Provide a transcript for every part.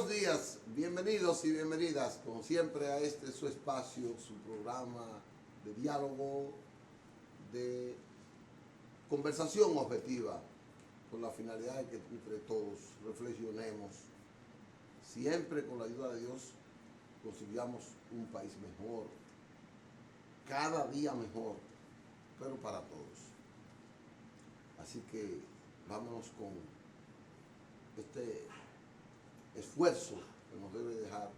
buenos días, bienvenidos y bienvenidas, como siempre, a este su espacio, su programa de diálogo, de conversación objetiva, con la finalidad de que entre todos reflexionemos, siempre con la ayuda de Dios, construyamos un país mejor, cada día mejor, pero para todos. Así que vámonos con este esfuerzo que nos debe dejar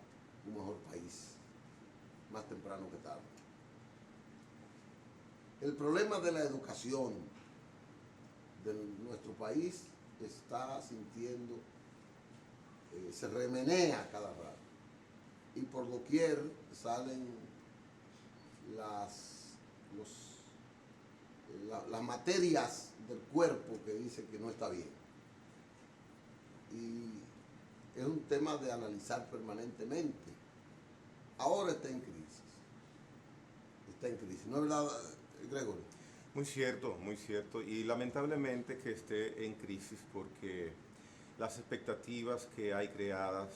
un mejor país, más temprano que tarde. El problema de la educación de nuestro país está sintiendo, se remenea cada rato, y por doquier salen las materias del cuerpo que dicen que no está bien. Y es un tema de analizar permanentemente. Ahora está en crisis. Está en crisis. ¿No es verdad, Gregory? Muy cierto. Y lamentablemente que esté en crisis porque las expectativas que hay creadas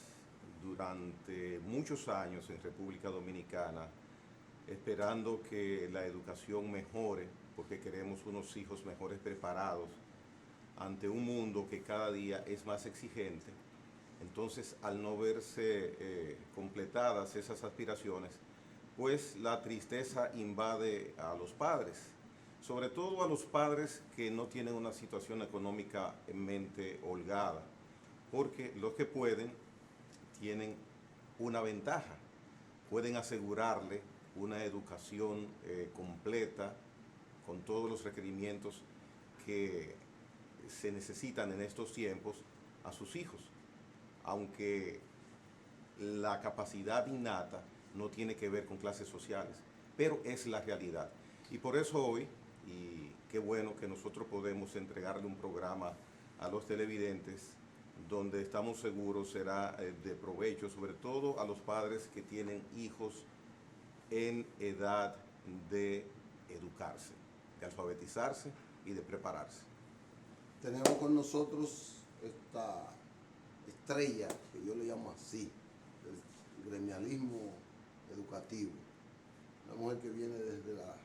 durante muchos años en República Dominicana, esperando que la educación mejore, porque queremos unos hijos mejores preparados ante un mundo que cada día es más exigente. Entonces, al no verse completadas esas aspiraciones, pues la tristeza invade a los padres, sobre todo a los padres que no tienen una situación económicamente holgada, porque los que pueden tienen una ventaja, pueden asegurarle una educación completa con todos los requerimientos que se necesitan en estos tiempos a sus hijos, aunque la capacidad innata no tiene que ver con clases sociales, pero es la realidad. Y por eso hoy, y qué bueno que nosotros podemos entregarle un programa a los televidentes donde estamos seguros será de provecho, sobre todo a los padres que tienen hijos en edad de educarse, de alfabetizarse y de prepararse. Tenemos con nosotros esta estrella, que yo le llamo así, del gremialismo educativo. Una mujer que viene desde la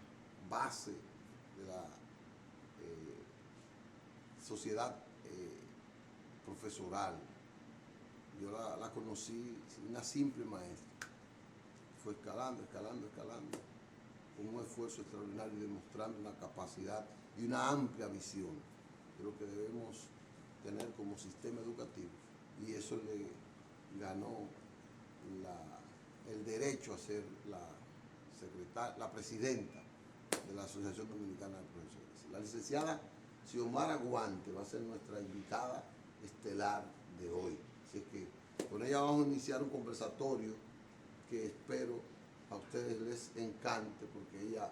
base de la sociedad profesoral. Yo la conocí, una simple maestra. Fue escalando, con un esfuerzo extraordinario, demostrando una capacidad y una amplia visión de lo que debemos tener como sistema educativo, y eso le ganó el derecho a ser la presidenta de la Asociación Dominicana de Profesores. La licenciada Xiomara Guante va a ser nuestra invitada estelar de hoy. Así que con ella vamos a iniciar un conversatorio que espero a ustedes les encante, porque ella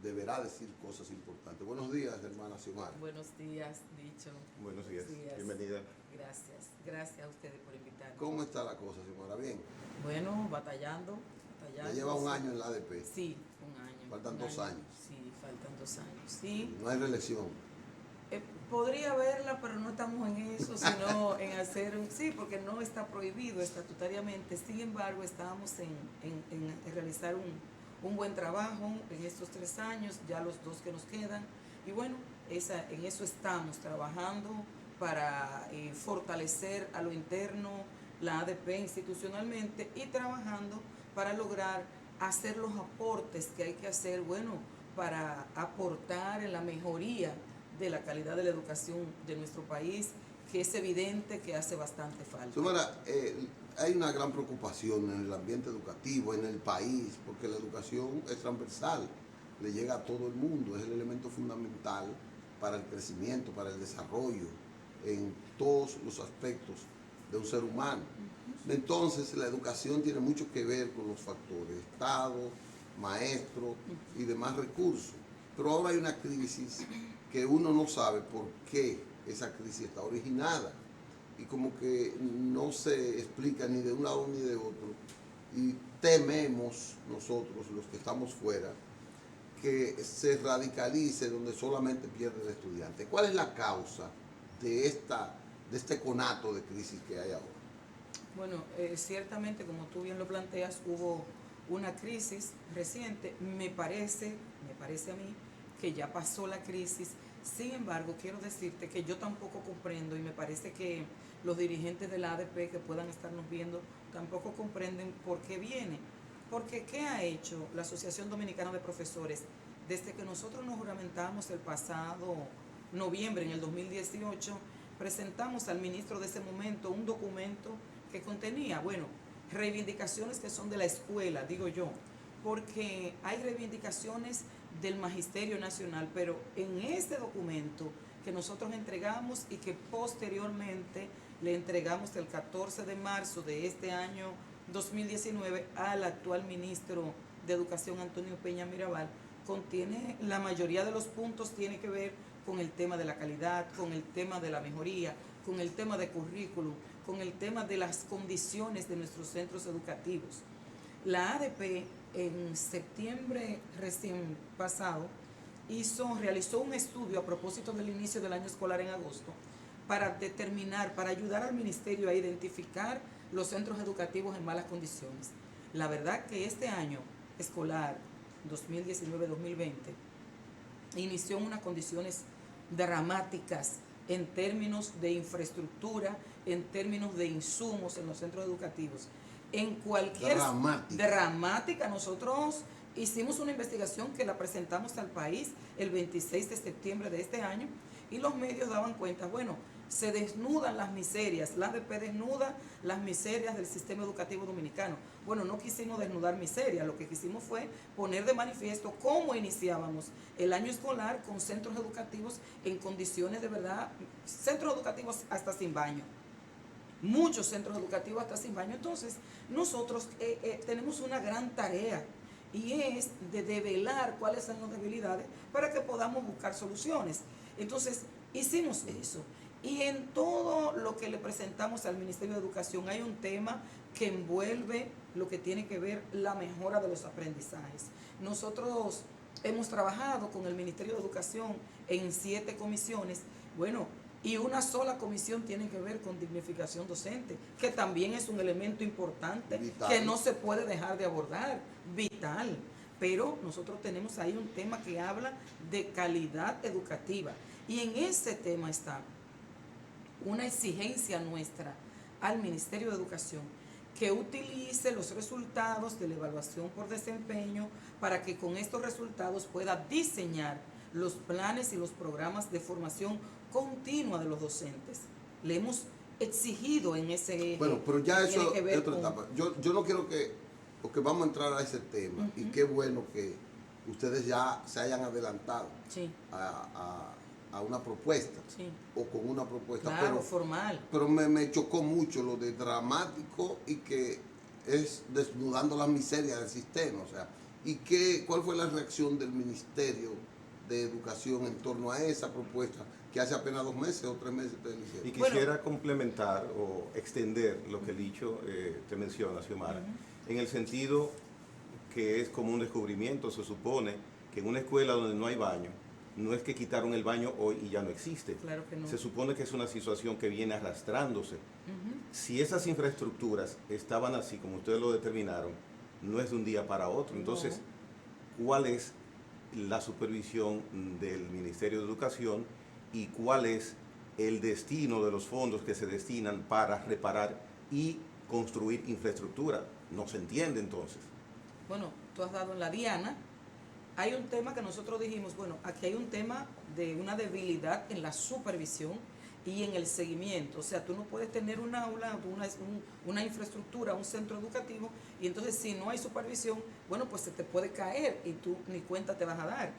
deberá decir cosas importantes. Buenos días, hermana Xiomara. Buenos días, Dicho. Buenos días. Bienvenida. Gracias a ustedes por invitarme. ¿Cómo está la cosa, Xiomara? ¿Bien? Bueno, batallando. Ya lleva un año en la ADP. Sí, un año. Faltan 2 años. Sí, faltan 2 años. Sí. No hay reelección. Podría haberla, pero no estamos en eso, sino en hacer sí, porque no está prohibido estatutariamente. Sin embargo, estamos en realizar un buen trabajo en estos 3 años, ya los 2 que nos quedan. Y bueno, en eso estamos trabajando para fortalecer a lo interno la ADP institucionalmente, y trabajando para lograr hacer los aportes que hay que hacer, bueno, para aportar en la mejoría de la calidad de la educación de nuestro país, que es evidente que hace bastante falta. Xiomara, hay una gran preocupación en el ambiente educativo, en el país, porque la educación es transversal, le llega a todo el mundo, es el elemento fundamental para el crecimiento, para el desarrollo, en todos los aspectos de un ser humano. Entonces, la educación tiene mucho que ver con los factores Estado, maestro y demás recursos. Pero ahora hay una crisis que uno no sabe por qué esa crisis está originada, y como que no se explica ni de un lado ni de otro, y tememos nosotros, los que estamos fuera, que se radicalice donde solamente pierde el estudiante. ¿Cuál es la causa de este conato de crisis que hay ahora? Bueno, ciertamente, como tú bien lo planteas, hubo una crisis reciente. Me parece a mí que ya pasó la crisis. Sin embargo, quiero decirte que yo tampoco comprendo, y me parece que los dirigentes de la ADP que puedan estarnos viendo tampoco comprenden por qué viene. Porque ¿qué ha hecho la Asociación Dominicana de Profesores? Desde que nosotros nos juramentamos el pasado noviembre, en el 2018, presentamos al ministro de ese momento un documento que contenía, bueno, reivindicaciones que son de la escuela, digo yo, porque hay reivindicaciones del Magisterio Nacional, pero en este documento que nosotros entregamos y que posteriormente le entregamos el 14 de marzo de este año 2019 al actual ministro de Educación, Antonio Peña Mirabal, contiene la mayoría de los puntos, tiene que ver con el tema de la calidad, con el tema de la mejoría, con el tema de currículum, con el tema de las condiciones de nuestros centros educativos. La ADP en septiembre recién pasado realizó un estudio a propósito del inicio del año escolar en agosto para determinar, para ayudar al ministerio a identificar los centros educativos en malas condiciones. La verdad que este año escolar 2019-2020 inició en unas condiciones dramáticas en términos de infraestructura, en términos de insumos en los centros educativos. En cualquier dramática, nosotros hicimos una investigación que la presentamos al país el 26 de septiembre de este año y los medios daban cuenta, bueno, se desnudan las miserias, la ADP desnuda las miserias del sistema educativo dominicano. Bueno, no quisimos desnudar miserias, lo que quisimos fue poner de manifiesto cómo iniciábamos el año escolar con centros educativos en condiciones de verdad, centros educativos hasta sin baño. Muchos centros educativos hasta sin baño. Entonces, nosotros tenemos una gran tarea y es de develar cuáles son las debilidades para que podamos buscar soluciones. Entonces, hicimos eso. Y en todo lo que le presentamos al Ministerio de Educación hay un tema que envuelve lo que tiene que ver la mejora de los aprendizajes. Nosotros hemos trabajado con el Ministerio de Educación en 7 comisiones, bueno, y una sola comisión tiene que ver con dignificación docente, que también es un elemento importante, vital, que no se puede dejar de abordar, vital. Pero nosotros tenemos ahí un tema que habla de calidad educativa. Y en ese tema está una exigencia nuestra al Ministerio de Educación que utilice los resultados de la evaluación por desempeño para que con estos resultados pueda diseñar los planes y los programas de formación continua de los docentes. Le hemos exigido en ese eje. Bueno, pero ya eso es otra etapa. Yo no quiero que, porque vamos a entrar a ese tema, y qué bueno que ustedes ya se hayan adelantado, sí, a una propuesta, sí, o con una propuesta, claro, pero formal. Pero me chocó mucho lo de dramático y que es desnudando la miseria del sistema. O sea, ¿cuál fue la reacción del Ministerio de Educación en torno a esa propuesta que hace apenas 2 meses o 3 meses ustedes hicieron? Y quisiera complementar o extender lo que el dicho te menciona, Xiomara, en el sentido que es como un descubrimiento. Se supone que en una escuela donde no hay baño, no es que quitaron el baño hoy y ya no existe. Claro que no. Se supone que es una situación que viene arrastrándose. Si esas infraestructuras estaban así, como ustedes lo determinaron, no es de un día para otro. Entonces, ¿cuál es la supervisión del Ministerio de Educación y cuál es el destino de los fondos que se destinan para reparar y construir infraestructura? No se entiende entonces. Bueno, tú has dado en la diana. Hay un tema que nosotros dijimos, bueno, aquí hay un tema de una debilidad en la supervisión y en el seguimiento. O sea, tú no puedes tener un aula, una infraestructura, un centro educativo, y entonces si no hay supervisión, bueno, pues se te puede caer y tú ni cuenta te vas a dar.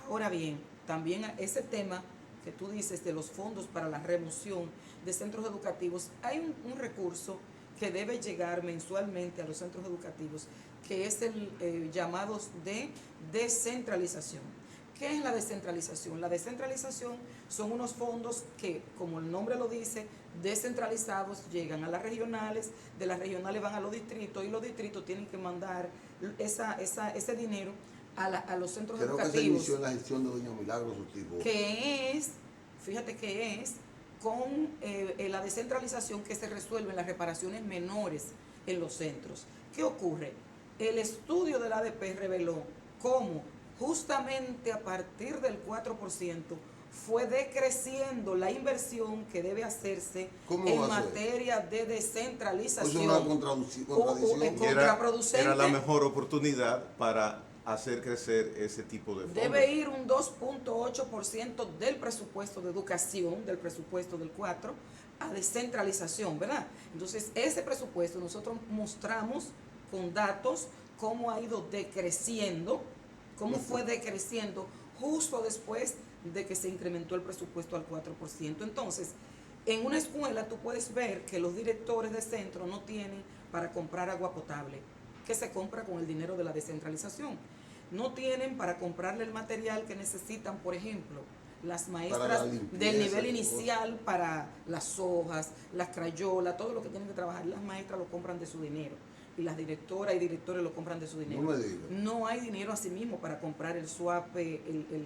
Ahora bien, también ese tema que tú dices de los fondos para la remoción de centros educativos, hay un recurso que debe llegar mensualmente a los centros educativos, que es el llamado de descentralización. ¿Qué es la descentralización? La descentralización son unos fondos que, como el nombre lo dice, descentralizados, llegan a las regionales, de las regionales van a los distritos y los distritos tienen que mandar ese dinero a los centros educativos. Creo que se inició en la gestión de doña Milagros Ortiz. Que es, fíjate que es con la descentralización que se resuelve en las reparaciones menores en los centros. ¿Qué ocurre? El estudio del ADP reveló cómo justamente a partir del 4% fue decreciendo la inversión que debe hacerse en materia de descentralización. Es una contradicción. Contraproducente. Era la mejor oportunidad para hacer crecer ese tipo de fondos. Debe ir un 2.8% del presupuesto de educación, del presupuesto del 4, a descentralización, ¿verdad? Entonces, ese presupuesto nosotros mostramos con datos cómo ha ido decreciendo, cómo fue decreciendo justo después de que se incrementó el presupuesto al 4%. Entonces, en una escuela tú puedes ver que los directores de centro no tienen para comprar agua potable, que se compra con el dinero de la descentralización. No tienen para comprarle el material que necesitan, por ejemplo, las maestras del nivel inicial para las hojas, las crayolas, todo lo que tienen que trabajar, las maestras lo compran de su dinero. Y las directoras y directores lo compran de su dinero. No hay dinero así mismo para comprar el suape,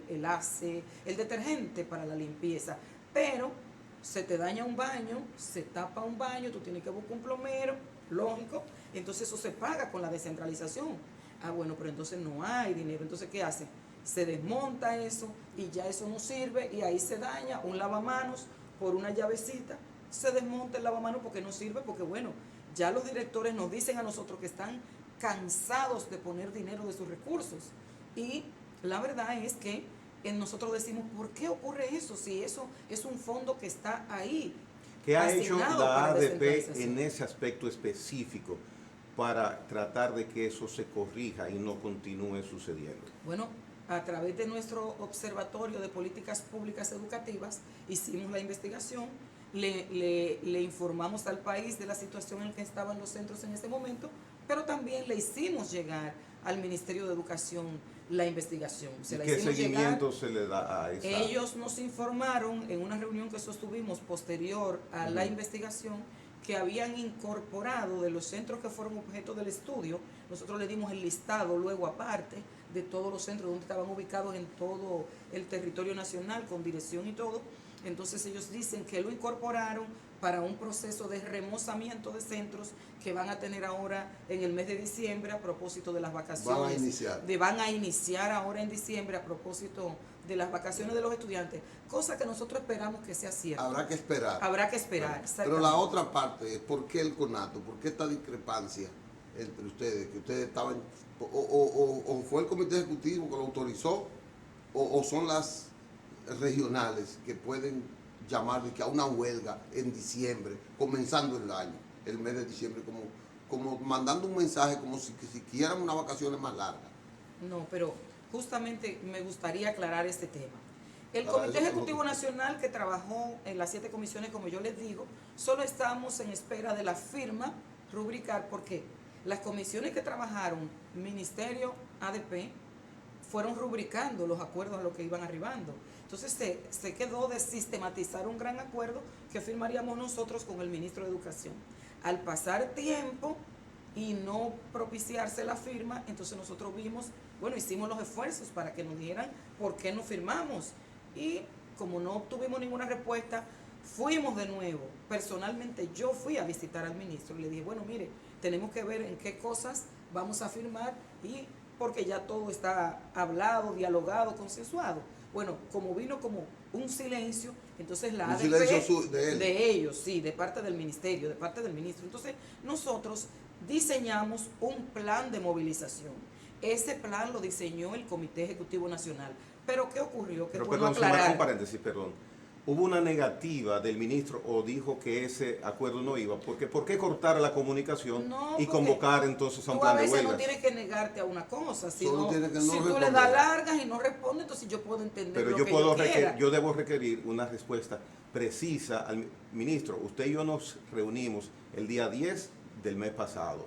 el ace, el detergente para la limpieza. Pero se te daña un baño, se tapa un baño, tú tienes que buscar un plomero, lógico, entonces eso se paga con la descentralización. Ah, bueno, pero entonces no hay dinero. Entonces, ¿qué hacen? Se desmonta eso y ya eso no sirve y ahí se daña un lavamanos por una llavecita. Se desmonta el lavamanos porque no sirve, porque bueno, ya los directores nos dicen a nosotros que están cansados de poner dinero de sus recursos. Y la verdad es que nosotros decimos, ¿por qué ocurre eso? Si eso es un fondo que está ahí. ¿Qué ha hecho la ADP en ese aspecto específico para tratar de que eso se corrija y no continúe sucediendo? Bueno, a través de nuestro Observatorio de Políticas Públicas Educativas hicimos la investigación, le informamos al país de la situación en la que estaban los centros en ese momento, pero también le hicimos llegar al Ministerio de Educación la investigación. ¿Qué seguimiento se le da a esa? Ellos nos informaron en una reunión que sostuvimos posterior a la investigación que habían incorporado de los centros que fueron objeto del estudio. Nosotros le dimos el listado luego aparte de todos los centros donde estaban ubicados en todo el territorio nacional con dirección y todo. Entonces ellos dicen que lo incorporaron para un proceso de remozamiento de centros que van a tener ahora en el mes de diciembre a propósito de las vacaciones. Van a iniciar ahora en diciembre a propósito de las vacaciones de los estudiantes, cosa que nosotros esperamos que sea cierto. Habrá que esperar. Habrá que esperar. Pero la otra parte es, ¿por qué el conato? ¿Por qué esta discrepancia entre ustedes? Que ustedes estaban, o fue el comité ejecutivo que lo autorizó, o son las regionales que pueden llamar de que a una huelga en diciembre, comenzando el año, el mes de diciembre, como mandando un mensaje como si quieran unas vacaciones más largas. No, pero justamente me gustaría aclarar este tema. El Comité Ejecutivo Nacional que trabajó en las 7 comisiones, como yo les digo, solo estamos en espera de la firma rubricar, porque las comisiones que trabajaron, Ministerio, ADP, fueron rubricando los acuerdos a los que iban arribando. Entonces se quedó de sistematizar un gran acuerdo que firmaríamos nosotros con el ministro de Educación. Al pasar tiempo y no propiciarse la firma, entonces nosotros hicimos los esfuerzos para que nos dijeran por qué no firmamos. Y como no obtuvimos ninguna respuesta, fuimos de nuevo. Personalmente yo fui a visitar al ministro y le dije, bueno, mire, tenemos que ver en qué cosas vamos a firmar, y porque ya todo está hablado, dialogado, consensuado. Bueno, como vino como un silencio, entonces la ADP de ellos, sí, de parte del ministerio, de parte del ministro. Entonces nosotros diseñamos un plan de movilización. Ese plan lo diseñó el Comité Ejecutivo Nacional. Pero ¿qué ocurrió? Pero perdón, un paréntesis, perdón. ¿Hubo una negativa del ministro o dijo que ese acuerdo no iba? Porque ¿por qué cortar la comunicación y convocar entonces a un plan de huelgas? Tú a veces no tienes que negarte a una cosa, si tú le das largas y no responde, entonces yo puedo entender. Pero yo debo requerir una respuesta precisa al ministro. Usted y yo nos reunimos el día 10 del mes pasado.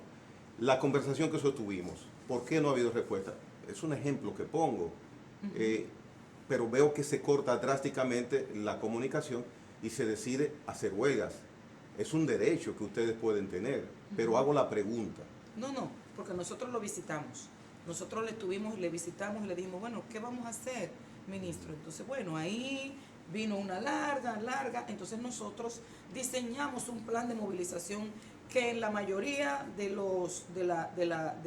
La conversación que sostuvimos, ¿por qué no ha habido respuesta? Es un ejemplo que pongo. Pero veo que se corta drásticamente la comunicación y se decide hacer huelgas. Es un derecho que ustedes pueden tener, pero hago la pregunta. No, porque nosotros lo visitamos. Nosotros le visitamos y le dijimos, bueno, ¿qué vamos a hacer, ministro? Entonces, bueno, ahí vino una larga, entonces nosotros diseñamos un plan de movilización que en la mayoría de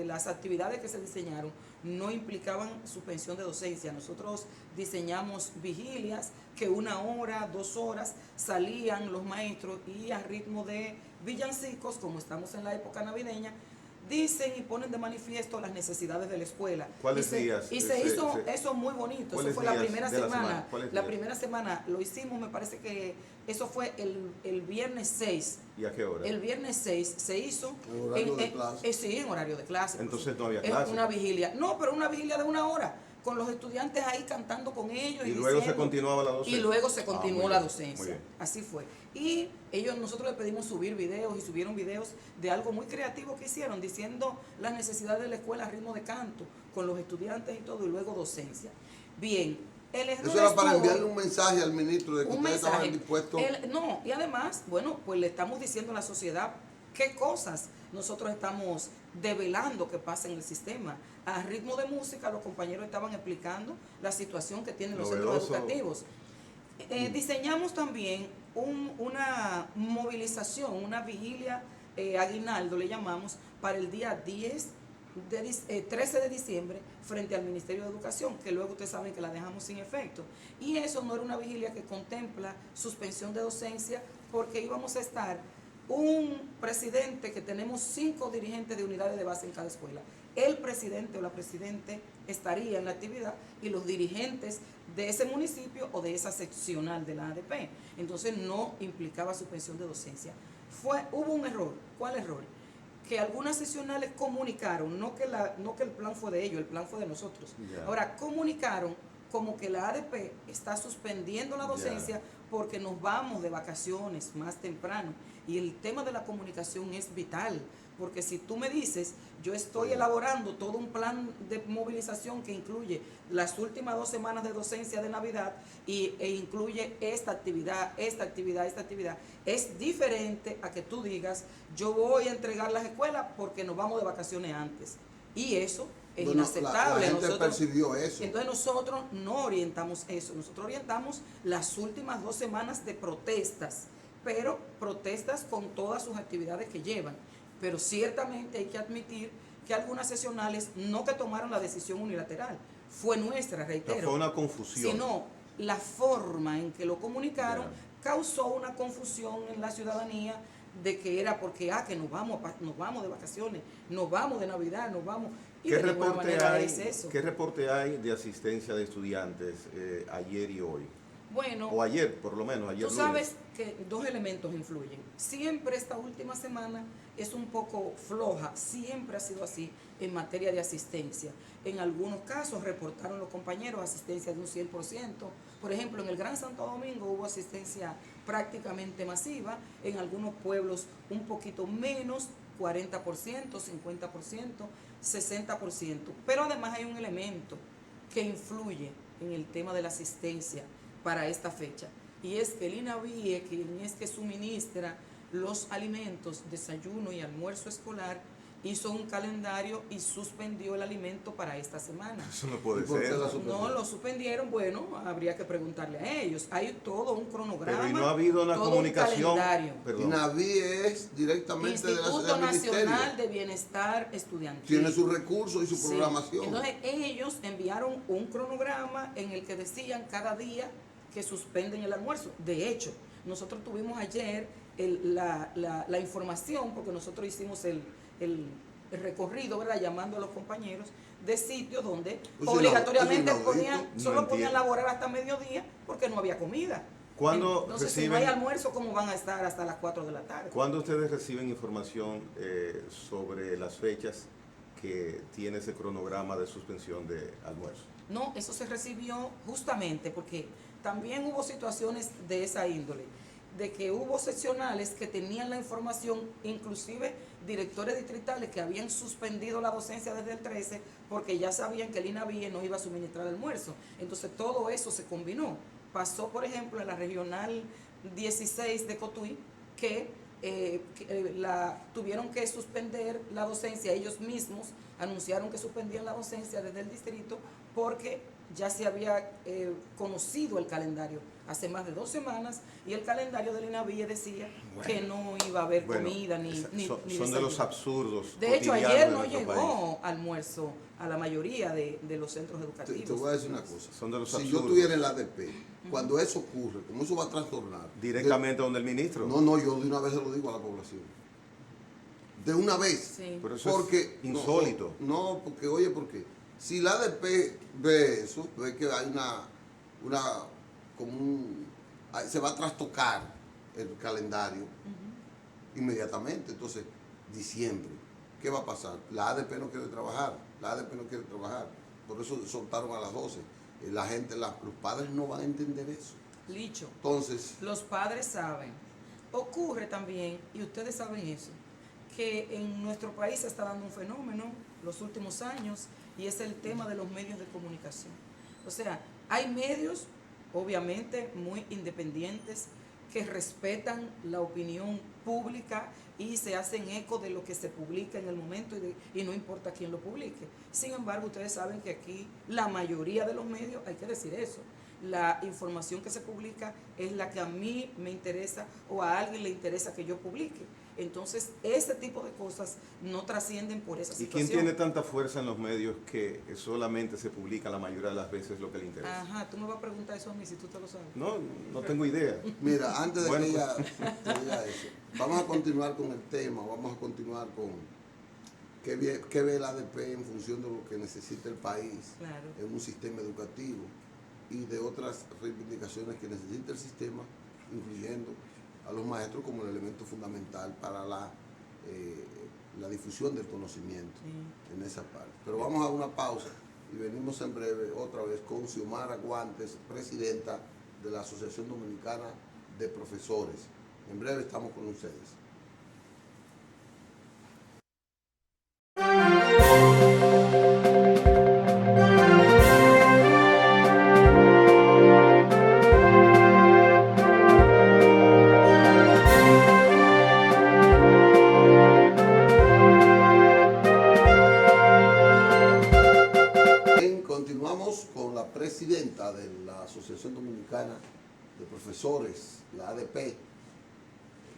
las actividades que se diseñaron no implicaban suspensión de docencia. Nosotros diseñamos vigilias que 1 hora, 2 horas salían los maestros y a ritmo de villancicos, como estamos en la época navideña, dicen y ponen de manifiesto las necesidades de la escuela. ¿Cuáles días? Y se hizo eso muy bonito. Eso fue la primera semana. La primera semana lo hicimos, me parece que eso fue el viernes 6. ¿Y a qué hora? El viernes 6 se hizo. ¿En horario de clase? Sí, en horario de clase. Entonces no había Es clase. una vigilia. No, pero una vigilia de 1 hora, con los estudiantes ahí cantando con ellos. Y luego se diciendo, continuaba la docencia. y luego se continuó la Muy docencia. bien. Así fue. Y nosotros le pedimos subir videos y subieron videos de algo muy creativo que hicieron, diciendo las necesidades de la escuela a ritmo de canto, con los estudiantes y todo, y luego docencia. Bien, el error Eso era para estuvo- enviarle un mensaje al ministro de que un ustedes estaban mensaje. dispuestos. No, y además, bueno, pues le estamos diciendo a la sociedad qué cosas nosotros estamos develando que pasa en el sistema. A ritmo de música, los compañeros estaban explicando la situación que tienen los centros Novedoso. educativos. Diseñamos también una movilización, una vigilia aguinaldo, le llamamos, para el día 13 de diciembre frente al Ministerio de Educación, que luego ustedes saben que la dejamos sin efecto. Y eso no era una vigilia que contempla suspensión de docencia, porque íbamos a estar un presidente, que tenemos 5 dirigentes de unidades de base en cada escuela. El presidente o la presidente estaría en la actividad y los dirigentes de ese municipio o de esa seccional de la ADP. Entonces no implicaba suspensión de docencia. Hubo un error. ¿Cuál error? Que algunas seccionales comunicaron, no que el plan fue de ellos, el plan fue de nosotros. Ya. Ahora, comunicaron como que la ADP está suspendiendo la docencia porque nos vamos de vacaciones más temprano. Y el tema de la comunicación es vital, porque si tú me dices, yo estoy elaborando todo un plan de movilización que incluye las últimas 2 semanas de docencia de Navidad e incluye esta actividad, es diferente a que tú digas, yo voy a entregar las escuelas porque nos vamos de vacaciones antes. Y eso es Bueno, inaceptable. la gente percibió eso. Entonces nosotros no orientamos eso, nosotros orientamos las últimas 2 semanas de protestas, pero protestas con todas sus actividades que llevan. Pero ciertamente hay que admitir que algunas seccionales no que tomaron la decisión unilateral, fue nuestra, reitero. Fue una confusión. Sino la forma en que lo comunicaron causó una confusión en la ciudadanía de que era porque que nos vamos de vacaciones, nos vamos de Navidad, nos vamos. Y ¿Qué de ninguna manera reporte es eso. ¿Qué reporte hay de asistencia de estudiantes ayer y hoy? Bueno, O ayer, por lo menos, ayer tú lunes. sabes que 2 elementos influyen. Siempre esta última semana es un poco floja, siempre ha sido así en materia de asistencia. En algunos casos reportaron los compañeros asistencia de un 100%. Por ejemplo, en el Gran Santo Domingo hubo asistencia prácticamente masiva, en algunos pueblos un poquito menos, 40%, 50%, 60%. Pero además hay un elemento que influye en el tema de la asistencia para esta fecha, y es que el INAVIE, quien es que suministra los alimentos, desayuno y almuerzo escolar, hizo un calendario y suspendió el alimento para esta semana. Eso no puede ¿Y por qué ser. la suspendieron? No lo suspendieron, bueno, habría que preguntarle a ellos. Hay todo un cronograma. Pero y no ha habido una todo comunicación. Un calendario. Perdón. INAVI es directamente Instituto del ministerio. Nacional de Bienestar Estudiantil. Tiene sus recursos y su Sí. programación. Entonces ellos enviaron un cronograma en el que decían cada día que suspenden el almuerzo. De hecho, nosotros tuvimos ayer la información, porque nosotros hicimos el recorrido, ¿verdad?, llamando a los compañeros de sitios donde Pues obligatoriamente sí, no, solo podían entiendo. laborar hasta mediodía porque no había comida. ¿Cuándo Entonces, si reciben- no hay almuerzo, ¿cómo van a estar hasta las 4 de la tarde? ¿Cuándo ustedes reciben información sobre las fechas que tiene ese cronograma de suspensión de almuerzo? No, eso se recibió justamente porque también hubo situaciones de esa índole, de que hubo seccionales que tenían la información, inclusive directores distritales que habían suspendido la docencia desde el 13 porque ya sabían que el INAVIE no iba a suministrar almuerzo. Entonces todo eso se combinó. Pasó, por ejemplo, en la regional 16 de Cotuí, que tuvieron que suspender la docencia, ellos mismos anunciaron que suspendían la docencia desde el distrito porque ya se había conocido el calendario hace más de 2 semanas y el calendario del INAVIE decía que no iba a haber comida ni son de los absurdos. De hecho, cotidianos ayer de no nuestro llegó país. almuerzo a la mayoría de los centros educativos. Te voy a decir una cosa. Son de los si absurdos. yo tuviera el ADP, cuando eso ocurre, como eso va a trastornar. Directamente donde el ministro. No, yo de una vez se lo digo a la población. De una vez. Sí. Pero eso Porque, es insólito. No, porque, oye, porque si la ADP ve eso, ve que hay se va a trastocar el calendario inmediatamente. Entonces, diciembre, ¿qué va a pasar? La ADP no quiere trabajar, por eso soltaron a las 12. La gente, los padres no van a entender eso. Licho, Entonces, los padres saben. Ocurre también, y ustedes saben eso, que en nuestro país se está dando un fenómeno los últimos años y es el tema de los medios de comunicación. O sea, hay medios, obviamente, muy independientes que respetan la opinión pública y se hacen eco de lo que se publica en el momento y no importa quién lo publique. Sin embargo, ustedes saben que aquí la mayoría de los medios, hay que decir eso, la información que se publica es la que a mí me interesa o a alguien le interesa que yo publique. Entonces, ese tipo de cosas no trascienden por esa ¿Y situación. quién tiene tanta fuerza en los medios que solamente se publica la mayoría de las veces lo que le interesa? Ajá, tú me vas a preguntar eso a mí si tú te lo sabes. No tengo idea. mira, antes de Bueno, que ella te diga eso, vamos a continuar con el tema, vamos a continuar con qué ve el ADP en función de lo que necesita el país Claro. en un sistema educativo y de otras reivindicaciones que necesita el sistema, incluyendo a los maestros como el elemento fundamental para la difusión del conocimiento en esa parte. Pero vamos a una pausa y venimos en breve otra vez con Xiomara Guantes, presidenta de la Asociación Dominicana de Profesores. En breve estamos con ustedes. Continuamos con la presidenta de la Asociación Dominicana de Profesores, la ADP,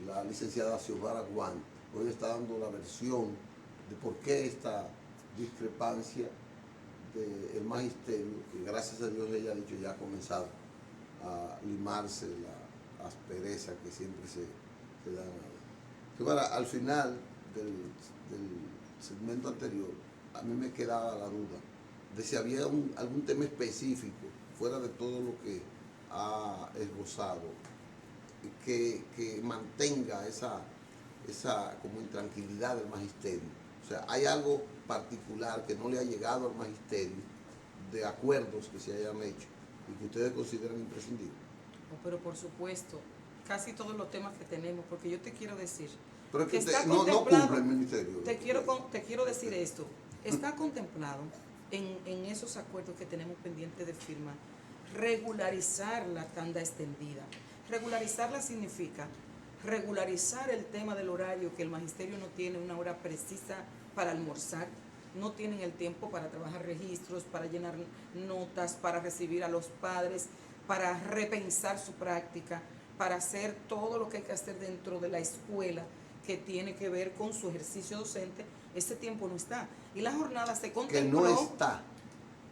la licenciada Xiomara Guantes. Hoy está dando la versión de por qué esta discrepancia del magisterio, que gracias a Dios ella ha dicho ya ha comenzado a limarse la aspereza que siempre se da. Xiomara, al final del segmento anterior, a mí me quedaba la duda de si había algún tema específico, fuera de todo lo que ha esbozado, que mantenga esa como intranquilidad del magisterio. O sea, hay algo particular que no le ha llegado al magisterio de acuerdos que se hayan hecho y que ustedes consideran imprescindibles. Pero por supuesto, casi todos los temas que tenemos, porque yo te quiero decir, Pero es que está no contemplado, cumple el ministerio. te quiero decir esto, está contemplado en esos acuerdos que tenemos pendientes de firmar, regularizar la tanda extendida. Regularizarla significa regularizar el tema del horario, que el magisterio no tiene una hora precisa para almorzar, no tienen el tiempo para trabajar registros, para llenar notas, para recibir a los padres, para repensar su práctica, para hacer todo lo que hay que hacer dentro de la escuela que tiene que ver con su ejercicio docente. Ese tiempo no está. Y la jornada se contempló. Que no está.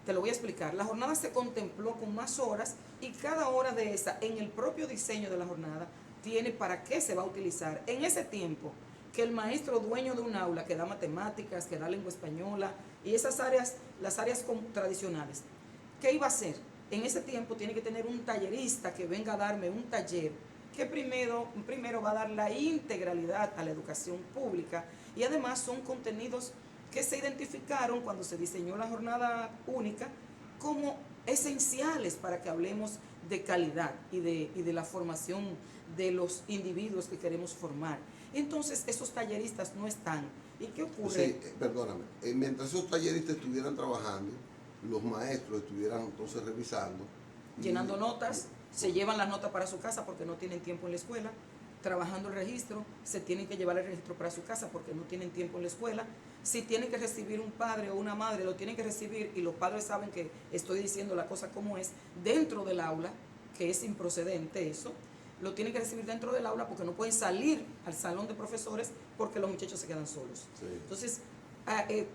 Te lo voy a explicar. La jornada se contempló con más horas y cada hora de esa, en el propio diseño de la jornada, tiene para qué se va a utilizar. En ese tiempo, que el maestro dueño de un aula que da matemáticas, que da lengua española y esas áreas, las áreas tradicionales, ¿qué iba a hacer? En ese tiempo tiene que tener un tallerista que venga a darme un taller que primero va a dar la integralidad a la educación pública y además son contenidos que se identificaron cuando se diseñó la jornada única como esenciales para que hablemos de calidad y de la formación de los individuos que queremos formar. Entonces, esos talleristas no están. ¿Y qué ocurre? Sí, perdóname. Mientras esos talleristas estuvieran trabajando, los maestros estuvieran entonces revisando. Llenando notas, se llevan las notas para su casa porque no tienen tiempo en la escuela. trabajando el registro, se tienen que llevar el registro para su casa porque no tienen tiempo en la escuela. Si tienen que recibir un padre o una madre, lo tienen que recibir, y los padres saben que estoy diciendo la cosa como es, dentro del aula, que es improcedente eso, lo tienen que recibir dentro del aula porque no pueden salir al salón de profesores porque los muchachos se quedan solos. Sí. Entonces,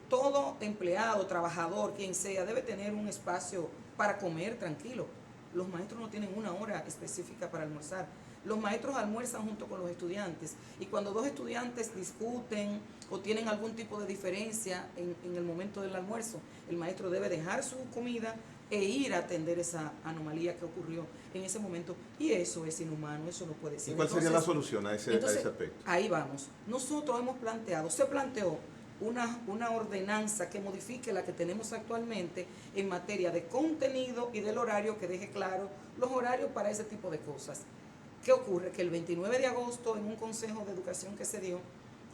todo empleado, trabajador, quien sea, debe tener un espacio para comer tranquilo. Los maestros no tienen una hora específica para almorzar. Los maestros almuerzan junto con los estudiantes, y cuando dos estudiantes discuten o tienen algún tipo de diferencia en el momento del almuerzo, el maestro debe dejar su comida e ir a atender esa anomalía que ocurrió en ese momento, y eso es inhumano, eso no puede ser. ¿Y cuál sería la solución a ese aspecto? Ahí vamos. Nosotros hemos planteado, se planteó una ordenanza que modifique la que tenemos actualmente en materia de contenido y del horario, que deje claro los horarios para ese tipo de cosas. ¿Qué ocurre? Que el 29 de agosto, en un consejo de educación que se dio,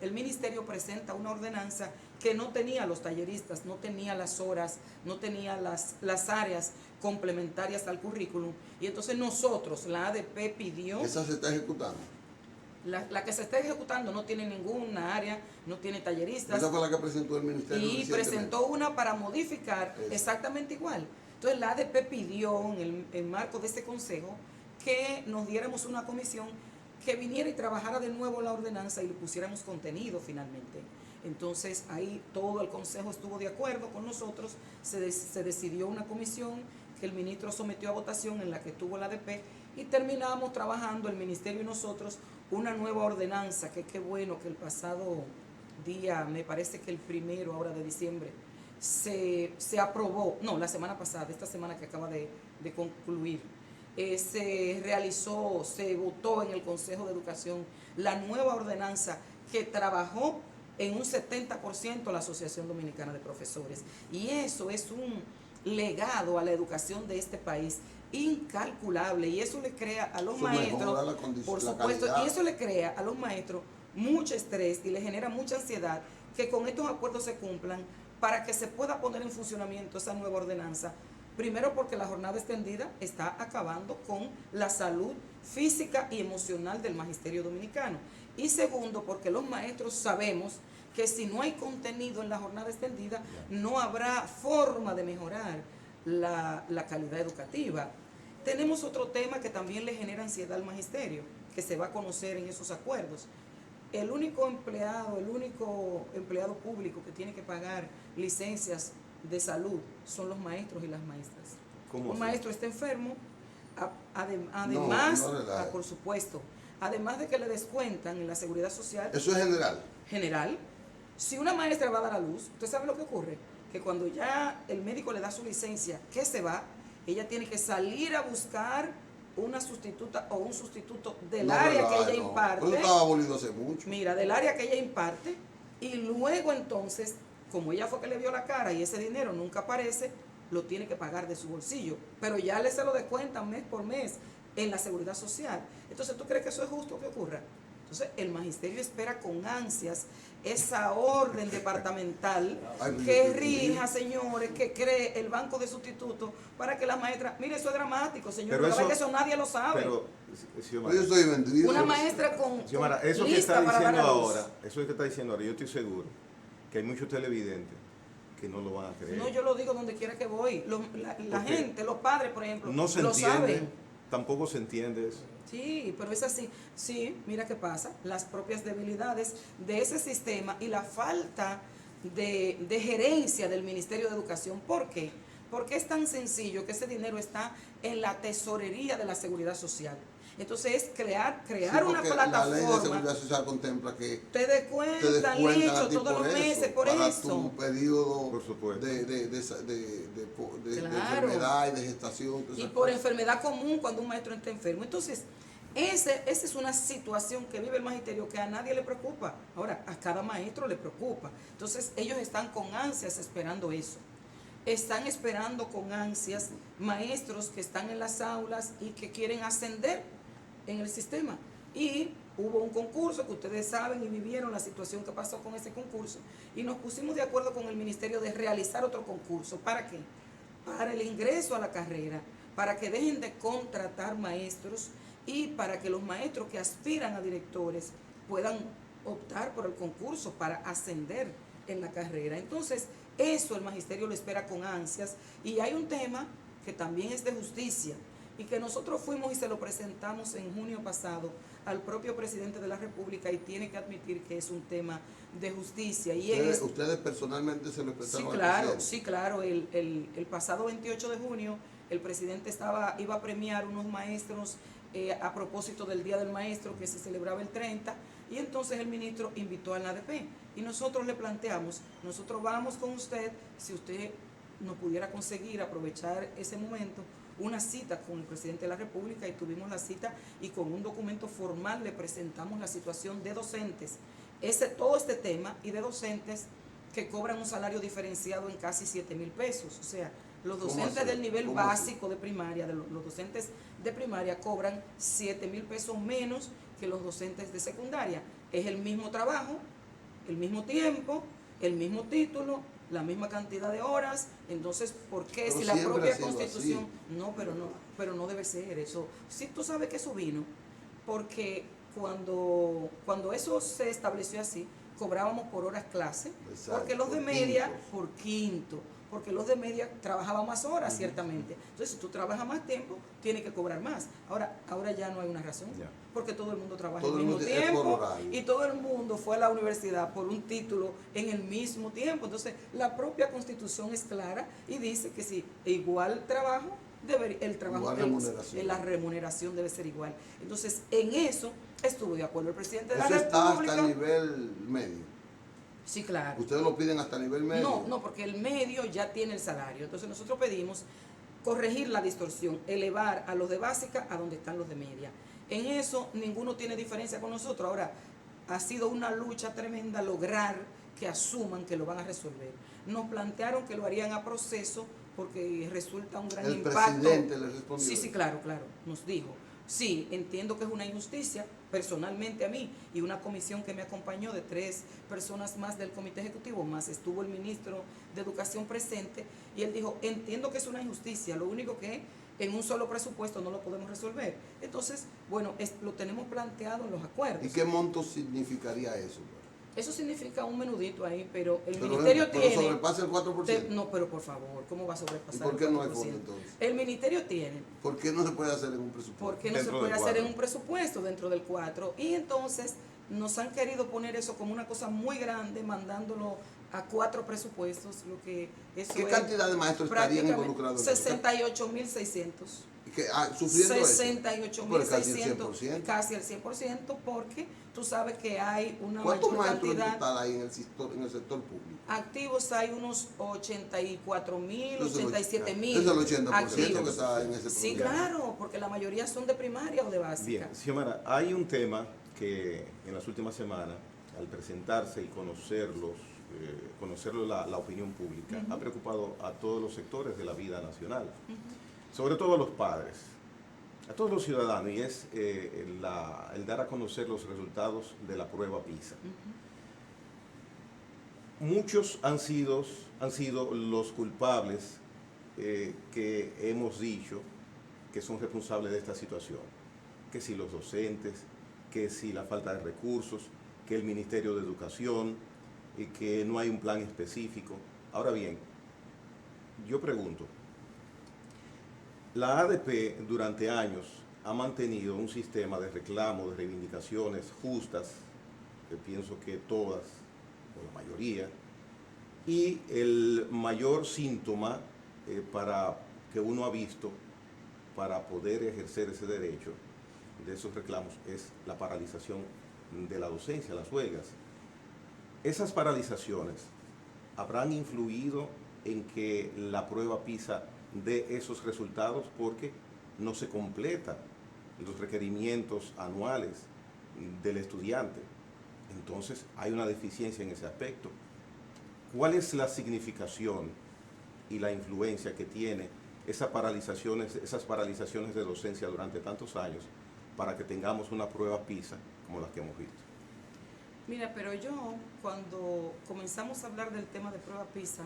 el ministerio presenta una ordenanza que no tenía los talleristas, no tenía las horas, no tenía las áreas complementarias al currículum, y entonces nosotros, la ADP pidió... ¿Esa se está ejecutando? La que se está ejecutando no tiene ninguna área, no tiene talleristas. Esa fue la que presentó el ministerio. Y presentó una para modificar exactamente igual. Entonces la ADP pidió en el marco de este consejo que nos diéramos una comisión que viniera y trabajara de nuevo la ordenanza y le pusiéramos contenido finalmente. Entonces ahí todo el consejo estuvo de acuerdo con nosotros, se decidió una comisión que el ministro sometió a votación, en la que estuvo la ADP, y terminamos trabajando el ministerio y nosotros una nueva ordenanza, que qué bueno que el pasado día, me parece que el 1 ahora de diciembre, se aprobó, no, la semana pasada, esta semana que acaba de concluir, se realizó, se votó en el Consejo de Educación la nueva ordenanza que trabajó en un 70% la Asociación Dominicana de Profesores. Y eso es un legado a la educación de este país incalculable, y eso le crea a los maestros, por supuesto, y eso le crea a los maestros mucho estrés y le genera mucha ansiedad que con estos acuerdos se cumplan para que se pueda poner en funcionamiento esa nueva ordenanza. Primero, porque la jornada extendida está acabando con la salud física y emocional del magisterio dominicano. Y segundo, porque los maestros sabemos que si no hay contenido en la jornada extendida, no habrá forma de mejorar la calidad educativa. Tenemos otro tema que también le genera ansiedad al magisterio, que se va a conocer en esos acuerdos. El único empleado público que tiene que pagar licencias de salud son los maestros y las maestras. Un maestro está enfermo, además, por supuesto, además de que le descuentan en la seguridad social. ¿Eso es general? General. Si una maestra va a dar a luz, ¿usted sabe lo que ocurre? Que cuando ya el médico le da su licencia, que se va, ella tiene que salir a buscar una sustituta o un sustituto del área que ella imparte. Eso estaba abolido hace mucho. Mira, del área que ella imparte, y luego entonces, como ella fue que le vio la cara y ese dinero nunca aparece, lo tiene que pagar de su bolsillo, pero ya se lo descuentan mes por mes en la seguridad social. Entonces, ¿tú crees que eso es justo que ocurra? Entonces, el magisterio espera con ansias esa orden departamental que rija, señores, que cree el banco de sustitutos para que las maestras... Mire, eso es dramático, señores, pero que eso nadie lo sabe. Pero, yo estoy vendido. Una maestra con eso que está diciendo ahora, eso que está diciendo ahora, yo estoy seguro que hay muchos televidentes que no lo van a creer. No, yo lo digo donde quiera que voy. La gente, los padres, por ejemplo, no se lo entiende, saben. Tampoco se entiende eso. Sí, pero es así. Sí, mira qué pasa. Las propias debilidades de ese sistema y la falta de gerencia del Ministerio de Educación. ¿Por qué? Porque es tan sencillo que ese dinero está en la tesorería de la Seguridad Social. Entonces es crear una plataforma. La ley de seguridad social contempla que te descuentan hecho todos los meses por para eso. Tu periodo por supuesto. de enfermedad y de gestación. Y por enfermedad común cuando un maestro está enfermo. Entonces, esa es una situación que vive el magisterio que a nadie le preocupa. Ahora, a cada maestro le preocupa. Entonces, ellos están con ansias esperando eso. Están esperando con ansias maestros que están en las aulas y que quieren ascender en el sistema. Y hubo un concurso que ustedes saben y vivieron la situación que pasó con ese concurso, y nos pusimos de acuerdo con el ministerio de realizar otro concurso. ¿Para qué? Para el ingreso a la carrera, para que dejen de contratar maestros y para que los maestros que aspiran a directores puedan optar por el concurso para ascender en la carrera. Entonces, eso el magisterio lo espera con ansias, y hay un tema que también es de justicia y que nosotros fuimos y se lo presentamos en junio pasado al propio presidente de la República, y tiene que admitir que es un tema de justicia. Y ¿Ustedes personalmente se lo expresaron? Sí, claro. El pasado 28 de junio el presidente iba a premiar unos maestros a propósito del Día del Maestro que se celebraba el 30, y entonces el ministro invitó al ADP y nosotros le planteamos, nosotros vamos con usted, si usted nos pudiera conseguir aprovechar ese momento, una cita con el presidente de la República, y tuvimos la cita y con un documento formal le presentamos la situación de docentes, todo este tema, y de docentes que cobran un salario diferenciado en casi 7,000 pesos, o sea, los docentes del nivel básico de primaria, los docentes de primaria cobran 7,000 pesos menos que los docentes de secundaria. Es el mismo trabajo, el mismo tiempo, el mismo título, la misma cantidad de horas. Entonces, ¿por qué? Si la propia Constitución... No, pero no debe ser eso. Sí, tú sabes que eso vino porque cuando eso se estableció así, cobrábamos por horas clase, porque los de media por quinto, porque los de media trabajaban más horas, ciertamente. Entonces, si tú trabajas más tiempo, tienes que cobrar más. Ahora ya no hay una razón, porque todo el mundo trabaja al mismo tiempo, y todo el mundo fue a la universidad por un título en el mismo tiempo. Entonces, la propia Constitución es clara y dice que si igual trabajo, la remuneración debe ser igual. Entonces, en eso estuvo de acuerdo el presidente de la República. ¿Eso está hasta el nivel medio? Sí, claro. ¿Ustedes lo piden hasta nivel medio? No, porque el medio ya tiene el salario. Entonces nosotros pedimos corregir la distorsión, elevar a los de básica a donde están los de media. En eso ninguno tiene diferencia con nosotros. Ahora, ha sido una lucha tremenda lograr que asuman que lo van a resolver. Nos plantearon que lo harían a proceso porque resulta un gran impacto. ¿El presidente le respondió? Sí, claro, nos dijo. Sí, entiendo que es una injusticia, personalmente a mí, y una comisión que me acompañó de 3 personas más del comité ejecutivo, más estuvo el ministro de Educación presente, y él dijo, entiendo que es una injusticia, lo único que en un solo presupuesto no lo podemos resolver. Entonces, bueno, lo tenemos planteado en los acuerdos. ¿Y qué monto significaría eso? Eso significa un menudito ahí, pero el ministerio tiene... ¿Pero sobrepasa el 4%? No, pero por favor, ¿cómo va a sobrepasar el 4%? ¿Y por qué no hay fondo entonces? El ministerio tiene. ¿Por qué no se puede hacer en un presupuesto? ¿Por qué no se puede hacer en un presupuesto dentro del 4? Y entonces nos han querido poner eso como una cosa muy grande, mandándolo a 4 presupuestos, lo que eso ¿Qué cantidad de maestros estarían involucrados? 68,600. ¿Sufriendo 68,600, casi el 100%, porque tú sabes que hay una ¿Cuántos mayor maestros cantidad. en total hay en el sector público? Activos hay unos 84,000, 87,000. Es el 80% activos. que está en ese programa. Sí, claro, porque la mayoría son de primaria o de básica. Bien, Xiomara, hay un tema que en las últimas semanas, al presentarse y conocerlo la opinión pública, ha preocupado a todos los sectores de la vida nacional, sobre todo a los padres, a todos los ciudadanos, y es el dar a conocer los resultados de la prueba PISA. Muchos han sido los culpables que hemos dicho que son responsables de esta situación, que si los docentes, que si la falta de recursos, que el Ministerio de Educación, y que no hay un plan específico. Ahora bien, yo pregunto, la ADP durante años ha mantenido un sistema de reclamo, de reivindicaciones justas, que pienso que todas, o la mayoría, y el mayor síntoma para que uno ha visto para poder ejercer ese derecho de esos reclamos es la paralización de la docencia, las huelgas. Esas paralizaciones habrán influido en que la prueba PISA dé esos resultados porque no se completan los requerimientos anuales del estudiante. Entonces hay una deficiencia en ese aspecto. ¿Cuál es la significación y la influencia que tiene esas paralizaciones de docencia durante tantos años para que tengamos una prueba PISA como la que hemos visto? Mira, pero yo cuando comenzamos a hablar del tema de prueba PISA,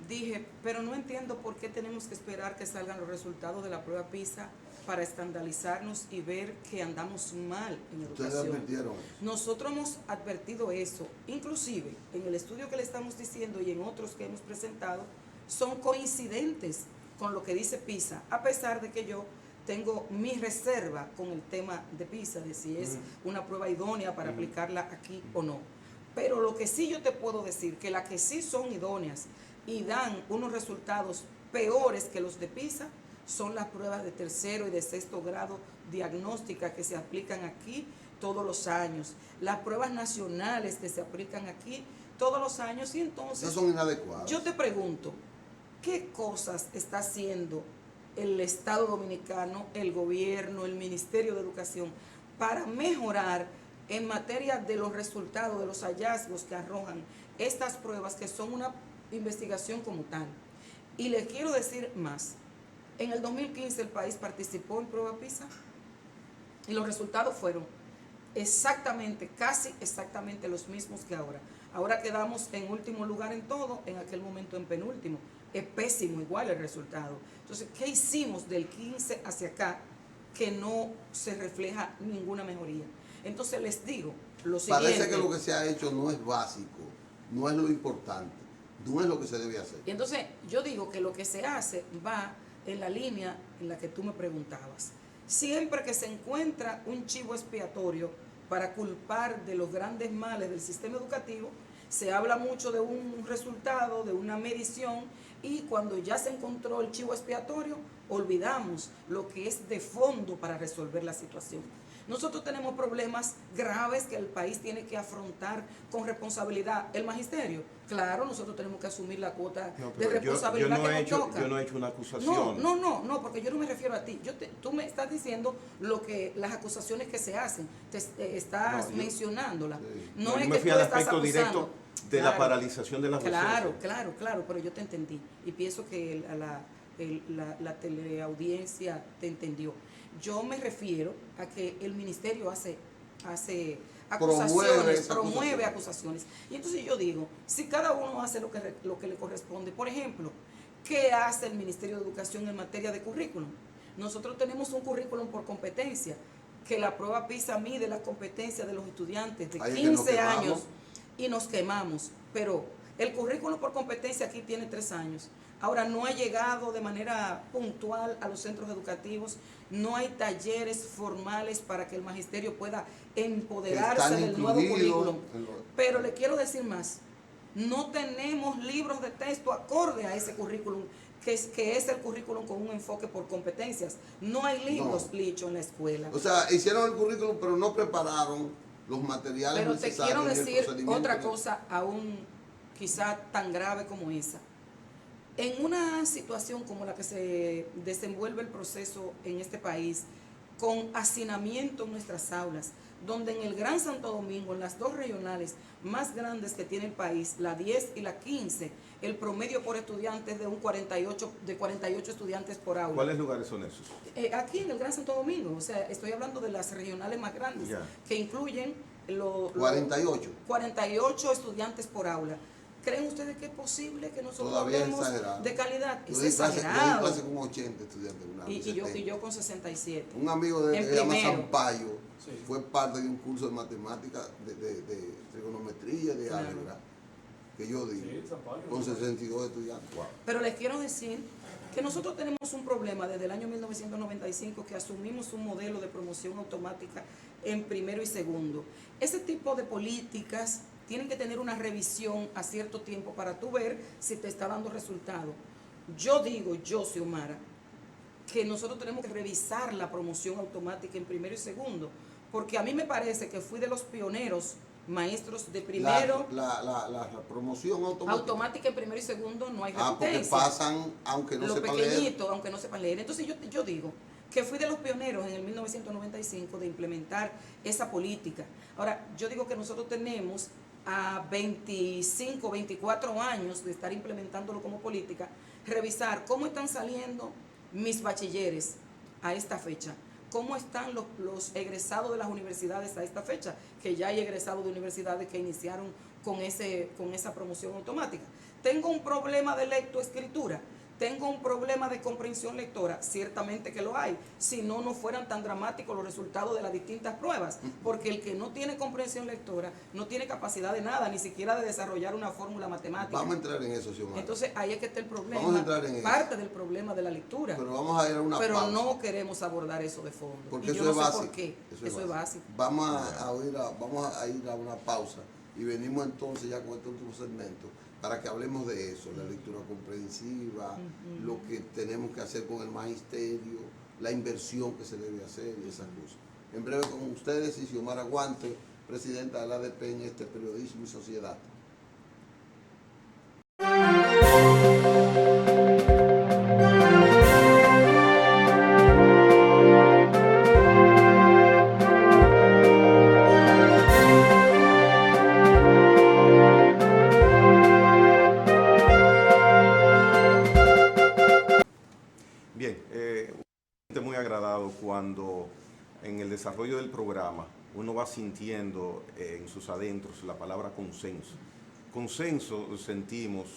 dije, pero no entiendo por qué tenemos que esperar que salgan los resultados de la prueba PISA para escandalizarnos y ver que andamos mal en Ustedes educación. advirtieron eso. Nosotros hemos advertido eso, inclusive en el estudio que le estamos diciendo y en otros que hemos presentado, son coincidentes con lo que dice PISA, a pesar de que yo tengo mi reserva con el tema de PISA, de si es una prueba idónea para aplicarla aquí o no. Pero lo que sí yo te puedo decir, que las que sí son idóneas y dan unos resultados peores que los de PISA, son las pruebas de tercero y de sexto grado diagnósticas que se aplican aquí todos los años, las pruebas nacionales que se aplican aquí todos los años. Y entonces, Esas son inadecuadas. yo te pregunto, ¿qué cosas está haciendo el Estado Dominicano, el gobierno, el Ministerio de Educación para mejorar en materia de los resultados, de los hallazgos que arrojan estas pruebas, que son una investigación como tal? Y les quiero decir más. En el 2015 el país participó en prueba PISA y los resultados fueron exactamente, casi exactamente los mismos que ahora. Ahora quedamos en último lugar en todo, en aquel momento en penúltimo. Es pésimo igual el resultado. Entonces, ¿qué hicimos del 15 hacia acá que no se refleja ninguna mejoría? Entonces les digo lo siguiente. Parece que lo que se ha hecho no es básico, no es lo importante, no es lo que se debe hacer. Y entonces yo digo que lo que se hace va en la línea en la que tú me preguntabas. Siempre que se encuentra un chivo expiatorio para culpar de los grandes males del sistema educativo, se habla mucho de un resultado, de una medición, y cuando ya se encontró el chivo expiatorio, olvidamos lo que es de fondo para resolver la situación. Nosotros tenemos problemas graves que el país tiene que afrontar con responsabilidad. El magisterio, claro, nosotros tenemos que asumir la cuota de responsabilidad que nos toca. Yo no he hecho una acusación. No, porque yo no me refiero a ti. Tú me estás diciendo las acusaciones que se hacen. Estás mencionándolas. Sí. No yo es me que fui tú al estás aspecto directo acusando. de Claro. la paralización de las docencias. Claro, pero yo te entendí. Y pienso que la teleaudiencia te entendió. Yo me refiero a que el ministerio hace acusaciones, promueve acusaciones. Y entonces yo digo, si cada uno hace lo que le corresponde, por ejemplo, ¿qué hace el Ministerio de Educación en materia de currículum? Nosotros tenemos un currículum por competencia, que la prueba PISA mide las competencias de los estudiantes de 15 años y nos quemamos. Pero el currículum por competencia aquí tiene 3 años. Ahora no ha llegado de manera puntual a los centros educativos, no hay talleres formales para que el magisterio pueda empoderarse del nuevo currículum. Pero le quiero decir más, no tenemos libros de texto acorde a ese currículum, que es el currículum con un enfoque por competencias. No hay libros, Licho, en la escuela. O sea, hicieron el currículum, pero no prepararon los materiales Pero te necesarios. quiero decir procedimiento otra cosa aún quizá tan grave como esa. En una situación como la que se desenvuelve el proceso en este país, con hacinamiento en nuestras aulas, donde en el Gran Santo Domingo, en las 2 regionales más grandes que tiene el país, la 10 y la 15, el promedio por estudiante es de 48 estudiantes por aula. ¿Cuáles lugares son esos? Aquí en el Gran Santo Domingo, o sea, estoy hablando de las regionales más grandes, que incluyen 48 estudiantes por aula. ¿Creen ustedes que es posible que nosotros hablemos de calidad? Es exagerado. Clase con 80 estudiantes. Y yo con 67. Un amigo de él que se llama Sampaio Sí. fue parte de un curso de matemáticas, de trigonometría, de Claro. álgebra, que yo di, Sí, Zapayo. con 62 estudiantes. Wow. Pero les quiero decir que nosotros tenemos un problema desde el año 1995, que asumimos un modelo de promoción automática en primero y segundo. Ese tipo de políticas tienen que tener una revisión a cierto tiempo para tú ver si te está dando resultado. Yo digo, Xiomara, que nosotros tenemos que revisar la promoción automática en primero y segundo, porque a mí me parece que fui de los pioneros maestros de primero. La promoción automática En primero y segundo no hay porque repitencia. pasan aunque no Los sepan leer. pequeñitos, aunque no sepan leer. Entonces yo digo que fui de los pioneros en el 1995 de implementar esa política. Ahora, yo digo que nosotros tenemos a 25, 24 años de estar implementándolo como política, revisar cómo están saliendo mis bachilleres a esta fecha, cómo están los egresados de las universidades a esta fecha, que ya hay egresados de universidades que iniciaron con esa promoción automática. Tengo un problema de lectoescritura, ¿Tengo un problema de comprensión lectora? Ciertamente que lo hay. Si no, no fueran tan dramáticos los resultados de las distintas pruebas. Porque el que no tiene comprensión lectora no tiene capacidad de nada, ni siquiera de desarrollar una fórmula matemática. Vamos a entrar en eso, Xiomara. Entonces ahí es que está el problema. Vamos a entrar en parte del problema de la lectura. Pero vamos a ir a una Pero pausa. no queremos abordar eso de fondo. Porque y yo eso no es sé básico. por qué. Eso es básico. Vamos a ir a una pausa y venimos entonces ya con este último segmento para que hablemos de eso, la lectura comprensiva, lo que tenemos que hacer con el magisterio, la inversión que se debe hacer y esas cosas. En breve con ustedes, Xiomara Guante, presidenta de la ADP en este Periodismo y Sociedad. Bien, muy agradado cuando en el desarrollo del programa uno va sintiendo en sus adentros la palabra consenso. Consenso sentimos,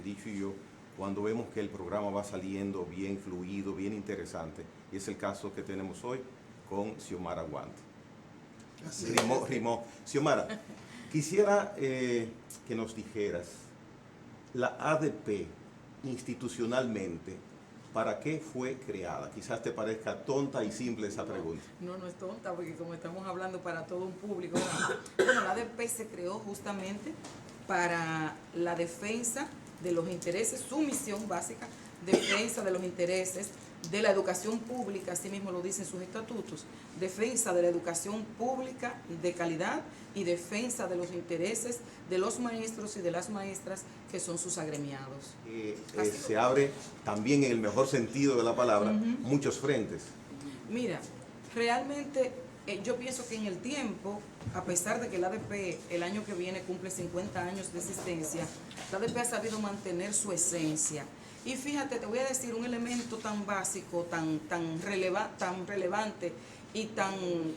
Licho y yo, cuando vemos que el programa va saliendo bien fluido, bien interesante, y es el caso que tenemos hoy con Xiomara Guante. Rimó. Xiomara, quisiera que nos dijeras, la ADP institucionalmente, ¿para qué fue creada? Quizás te parezca tonta y simple esa pregunta. No, no es tonta, porque como estamos hablando para todo un público, ¿verdad? Bueno, la ADP se creó justamente para la defensa de los intereses, su misión básica, defensa de los intereses de la educación pública, así mismo lo dicen sus estatutos, defensa de la educación pública de calidad y defensa de los intereses de los maestros y de las maestras que son sus agremiados. Se abre también en el mejor sentido de la palabra muchos frentes. Mira, realmente yo pienso que en el tiempo, a pesar de que la ADP el año que viene cumple 50 años de existencia, la ADP ha sabido mantener su esencia. Y fíjate, te voy a decir un elemento tan básico, tan relevante y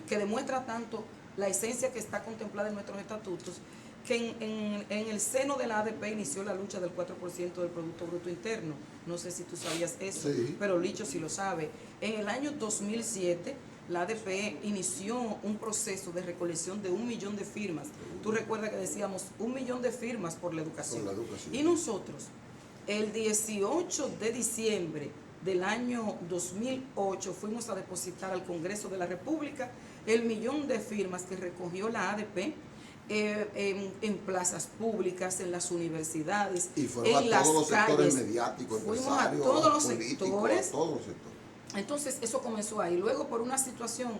que demuestra tanto la esencia que está contemplada en nuestros estatutos, que en el seno de la ADP inició la lucha del 4% del Producto Bruto Interno. No sé si tú sabías eso, sí, pero Licho sí lo sabe. En el año 2007, la ADP inició un proceso de recolección de 1 millón de firmas. Tú recuerdas que decíamos 1 millón de firmas por la educación. Por la educación. Y nosotros, el 18 de diciembre del año 2008, fuimos a depositar al Congreso de la República el 1 millón de firmas que recogió la ADP en plazas públicas, en las universidades, y fueron en a todos los sectores calles. mediáticos, Fuimos empresarios, a todos los políticos, sectores. a todos los sectores. Entonces eso comenzó ahí. Luego, por una situación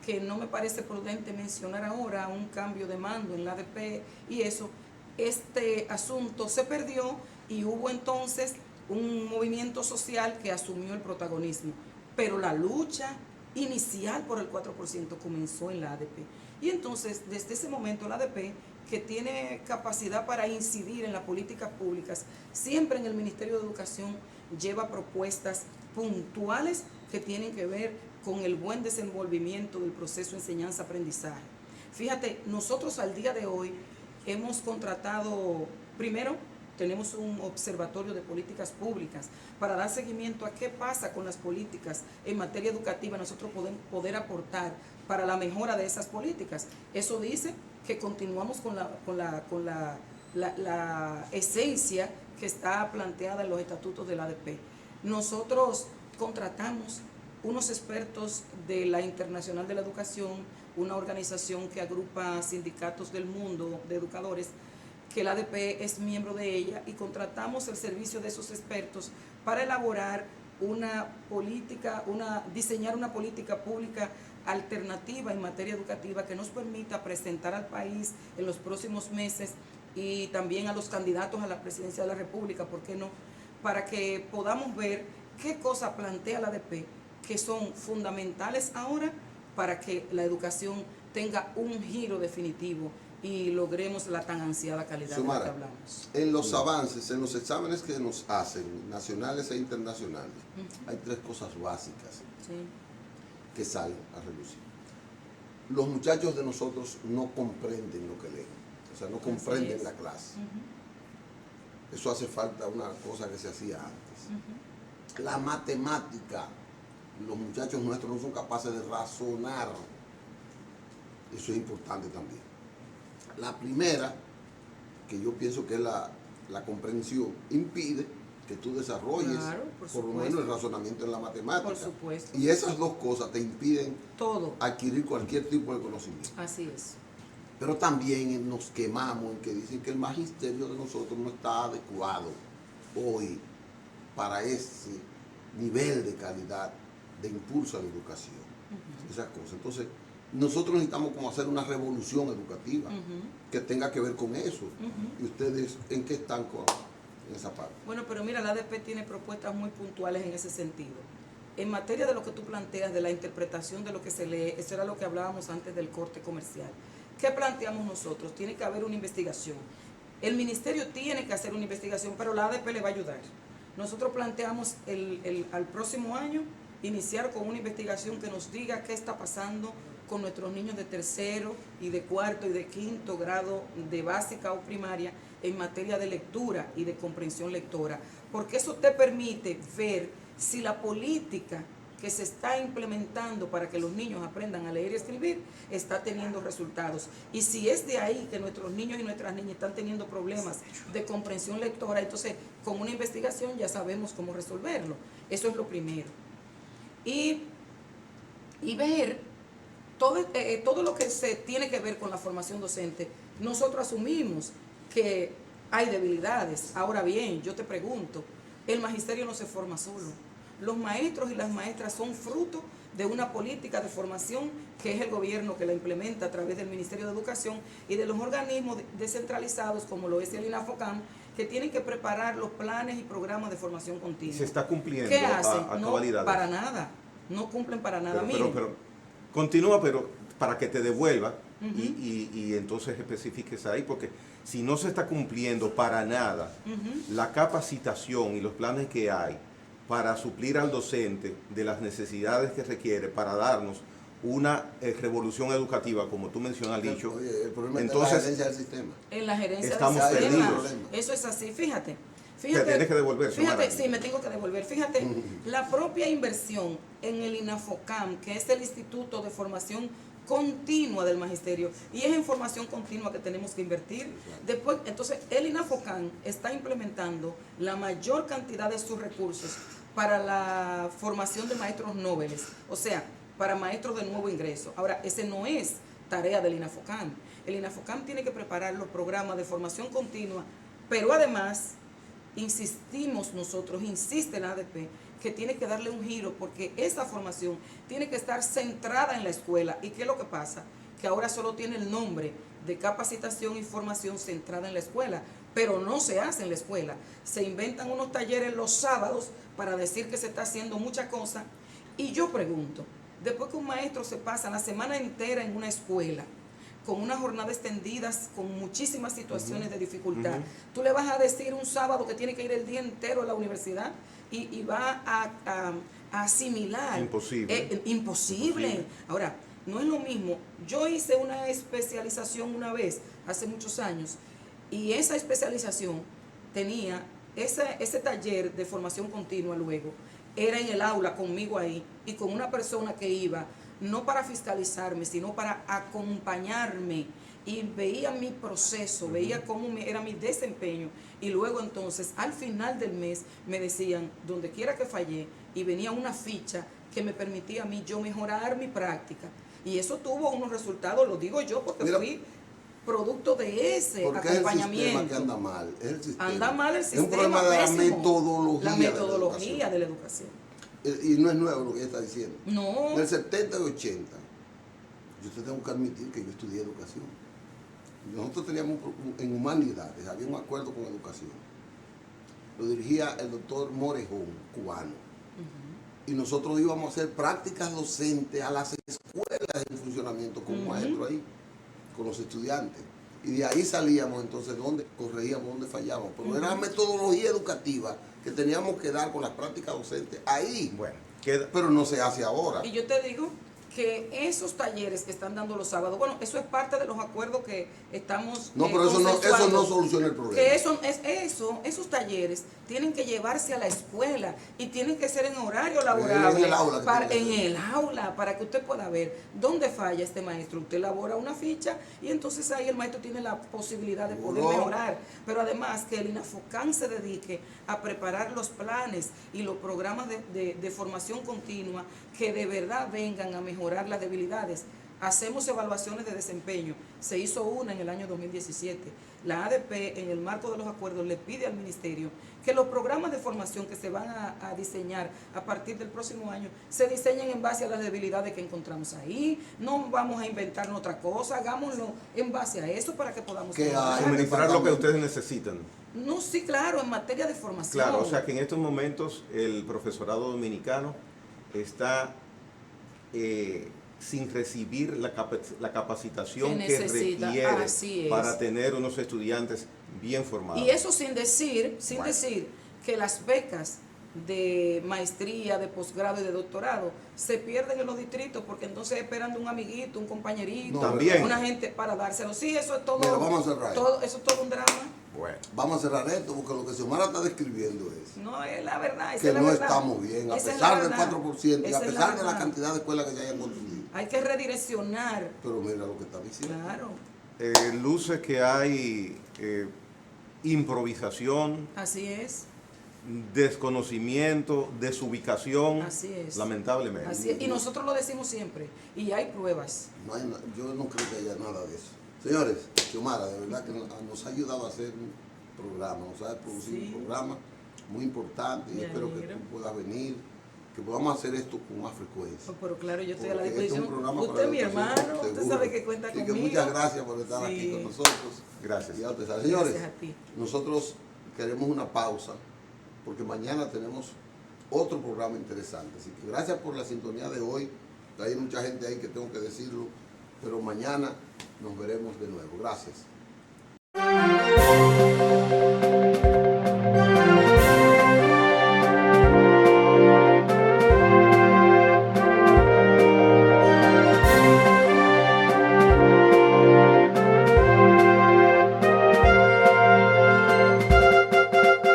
que no me parece prudente mencionar ahora, un cambio de mando en la ADP y eso, este asunto se perdió y hubo entonces un movimiento social que asumió el protagonismo. Pero la lucha inicial por el 4% comenzó en la ADP. Y entonces, desde ese momento, la ADP, que tiene capacidad para incidir en las políticas públicas, siempre en el Ministerio de Educación lleva propuestas puntuales que tienen que ver con el buen desenvolvimiento del proceso de enseñanza-aprendizaje. Fíjate, nosotros al día de hoy hemos contratado, primero, tenemos un observatorio de políticas públicas para dar seguimiento a qué pasa con las políticas en materia educativa, nosotros podemos poder aportar para la mejora de esas políticas. Eso dice que continuamos con la esencia que está planteada en los estatutos de la ADP. Nosotros contratamos unos expertos de la Internacional de la Educación, una organización que agrupa sindicatos del mundo de educadores, que la ADP es miembro de ella, y contratamos el servicio de esos expertos para elaborar diseñar una política pública alternativa en materia educativa que nos permita presentar al país en los próximos meses y también a los candidatos a la presidencia de la República, ¿por qué no?, para que podamos ver qué cosa plantea la ADP que son fundamentales ahora para que la educación tenga un giro definitivo y logremos la tan ansiada calidad Xiomara, de la que hablamos. En los avances, en los exámenes que nos hacen, nacionales e internacionales, hay 3 cosas básicas que salen a relucir. Los muchachos de nosotros no comprenden lo que leen, o sea, no comprenden la clase. Eso hace falta una cosa que se hacía antes. La matemática, los muchachos nuestros no son capaces de razonar. Eso es importante también. La primera, que yo pienso que es la comprensión, impide que tú desarrolles, claro, por lo menos el razonamiento en la matemática. Por supuesto. Y esas dos cosas te impiden todo adquirir cualquier tipo de conocimiento. Así es. Pero también nos quemamos en que dicen que el magisterio de nosotros no está adecuado hoy para ese nivel de calidad de impulso a la educación. Esas cosas. Entonces, nosotros necesitamos como hacer una revolución educativa que tenga que ver con eso. ¿Y ustedes en qué están en esa parte? Bueno, pero mira, la ADP tiene propuestas muy puntuales en ese sentido. En materia de lo que tú planteas, de la interpretación de lo que se lee, eso era lo que hablábamos antes del corte comercial. ¿Qué planteamos nosotros? Tiene que haber una investigación. El ministerio tiene que hacer una investigación, pero la ADP le va a ayudar. Nosotros planteamos al próximo año iniciar con una investigación que nos diga qué está pasando con nuestros niños de tercero y de cuarto y de quinto grado de básica o primaria en materia de lectura y de comprensión lectora, porque eso te permite ver si la política que se está implementando para que los niños aprendan a leer y escribir está teniendo resultados. Y si es de ahí que nuestros niños y nuestras niñas están teniendo problemas de comprensión lectora, entonces con una investigación ya sabemos cómo resolverlo. Eso es lo primero. Y ver todo lo que se tiene que ver con la formación docente. Nosotros asumimos que hay debilidades. Ahora bien, yo te pregunto, el magisterio no se forma solo. Los maestros y las maestras son fruto de una política de formación que es el gobierno que la implementa a través del Ministerio de Educación y de los organismos descentralizados como lo es el INAFOCAM, que tienen que preparar los planes y programas de formación continua. ¿Se está cumpliendo? ¿Qué hacen? A No, cabalidad? para nada. No cumplen para nada. Pero continúa, pero para que te devuelva y entonces especifiques ahí, porque si no se está cumpliendo para nada la capacitación y los planes que hay para suplir al docente de las necesidades que requiere para darnos una revolución educativa, como tú mencionas, al dicho. Oye, el problema entonces, es la gerencia del sistema. En la gerencia estamos del sistema. perdidos. Eso es así, fíjate. Te tienes que devolver. Fíjate, sí, me tengo que devolver. Fíjate, la propia inversión en el INAFOCAM, que es el Instituto de Formación Continua del Magisterio, y es en formación continua que tenemos que invertir. Después, entonces, el INAFOCAM está implementando la mayor cantidad de sus recursos para la formación de maestros nobles, o sea, para maestros de nuevo ingreso. Ahora, ese no es tarea del INAFOCAM. El INAFOCAM tiene que preparar los programas de formación continua, pero además insistimos nosotros, insiste la ADP, que tiene que darle un giro porque esa formación tiene que estar centrada en la escuela. ¿Y qué es lo que pasa? Que ahora solo tiene el nombre de capacitación y formación centrada en la escuela, pero no se hace en la escuela. Se inventan unos talleres los sábados para decir que se está haciendo mucha cosa. Y yo pregunto, después que un maestro se pasa la semana entera en una escuela, con una jornada extendida, con muchísimas situaciones de dificultad, tú le vas a decir un sábado que tiene que ir el día entero a la universidad y va a asimilar. Imposible. Imposible. Ahora, no es lo mismo. Yo hice una especialización una vez, hace muchos años, y esa especialización tenía, ese taller de formación continua luego, era en el aula conmigo ahí, y con una persona que iba, no para fiscalizarme, sino para acompañarme, y veía mi proceso, veía cómo era mi desempeño, y luego entonces al final del mes me decían, donde quiera que fallé, y venía una ficha que me permitía a mí yo mejorar mi práctica, y eso tuvo unos resultados, lo digo yo porque fui producto de ese acompañamiento. Es el sistema que anda mal, es el sistema. Anda mal el sistema, es un problema de pésimo. la metodología de la educación. Y no es nuevo lo que ella está diciendo. No. Del 70 y 80, yo te tengo que admitir que yo estudié educación. Nosotros teníamos en humanidades, había un acuerdo con educación. Lo dirigía el doctor Morejón, cubano. Y nosotros íbamos a hacer prácticas docentes a las escuelas en funcionamiento con maestros ahí, con los estudiantes. Y de ahí salíamos entonces donde corregíamos, donde fallábamos. Pero era la metodología educativa que teníamos que dar con las prácticas docentes ahí. Bueno, pero no se hace ahora. Y yo te digo que esos talleres que están dando los sábados, bueno, eso es parte de los acuerdos que estamos No, pero eso no consensuando. soluciona el problema. Que esos talleres tienen que llevarse a la escuela y tienen que ser en horario laborable. En el aula. En el aula, para que usted pueda ver dónde falla este maestro. Usted elabora una ficha y entonces ahí el maestro tiene la posibilidad de poder mejorar. Pero además que el INAFOCAN se dedique a preparar los planes y los programas de formación continua que de verdad vengan a mejorar las debilidades. Hacemos evaluaciones de desempeño. Se hizo una en el año 2017. La ADP, en el marco de los acuerdos, le pide al ministerio que los programas de formación que se van a diseñar a partir del próximo año se diseñen en base a las debilidades que encontramos ahí. No vamos a inventarnos otra cosa, hagámoslo en base a eso para que podamos suministrar lo que ustedes necesitan. No, sí, claro, en materia de formación. Claro, o sea que en estos momentos el profesorado dominicano está sin recibir la capacitación que requiere para tener unos estudiantes bien formados. Y eso sin decir que las becas de maestría, de posgrado y de doctorado se pierden en los distritos porque entonces esperan de un amiguito, un compañerito, una gente para dárselo. Sí, eso es todo. Mira, vamos a cerrar. Eso es todo un drama. Bueno. Vamos a cerrar esto porque lo que Xiomara está describiendo es no es la verdad, que no estamos bien, a pesar del 4% y a pesar de la cantidad de escuelas que se hayan construido. Hay que redireccionar. Pero mira lo que está diciendo. Claro. Luce que hay improvisación. Así es. Desconocimiento, desubicación. Así es. Lamentablemente. Así es. Y nosotros lo decimos siempre. Y hay pruebas. Yo no creo que haya nada de eso. Señores, Xiomara, de verdad que nos ha ayudado a hacer un programa, nos ha producido un programa muy importante y espero que tú puedas venir, que podamos hacer esto con más frecuencia. Pero claro, yo estoy a la disposición. Usted es mi hermano, usted sabe que cuenta conmigo. Que muchas gracias por estar aquí con nosotros. Gracias. Señores, gracias a ti. Nosotros queremos una pausa porque mañana tenemos otro programa interesante. Así que gracias por la sintonía de hoy. Hay mucha gente ahí que tengo que decirlo, pero mañana nos veremos de nuevo. Gracias.